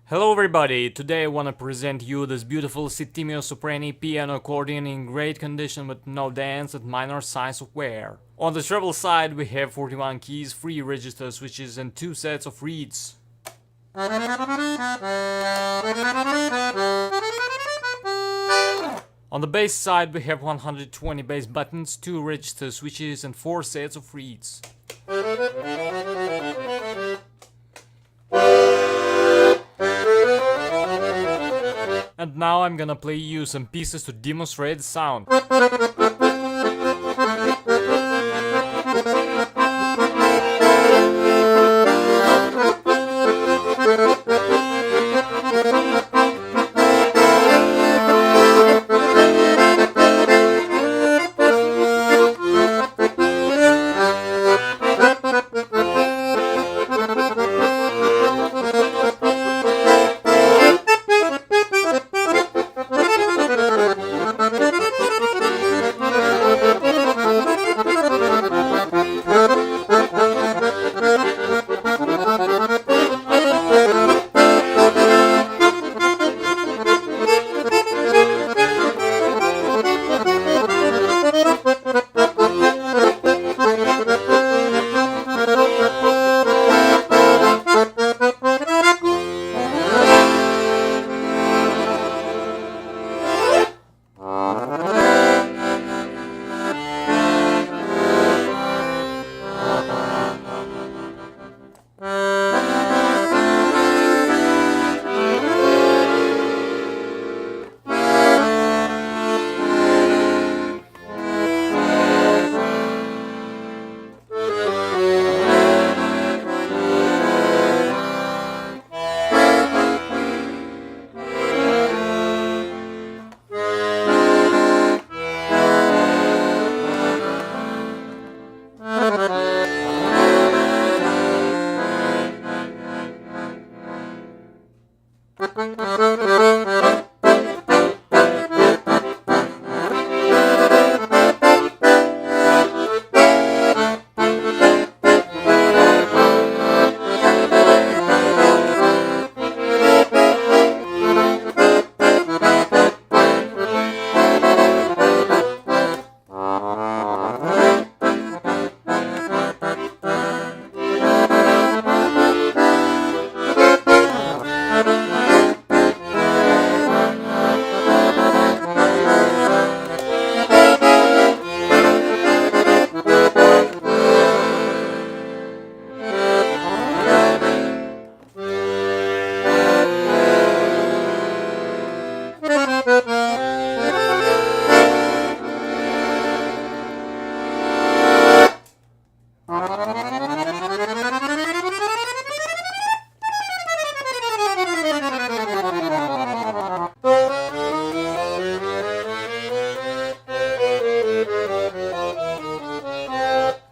Hello everybody, today I wanna present you this beautiful Settimio Soprani piano accordion in great condition with no dents and minor signs of wear. On the treble side we have 41 keys, 3 register switches and 2 sets of reeds. On the bass side we have 120 bass buttons, 2 register switches and 4 sets of reeds. And now I'm gonna play you some pieces to demonstrate the sound.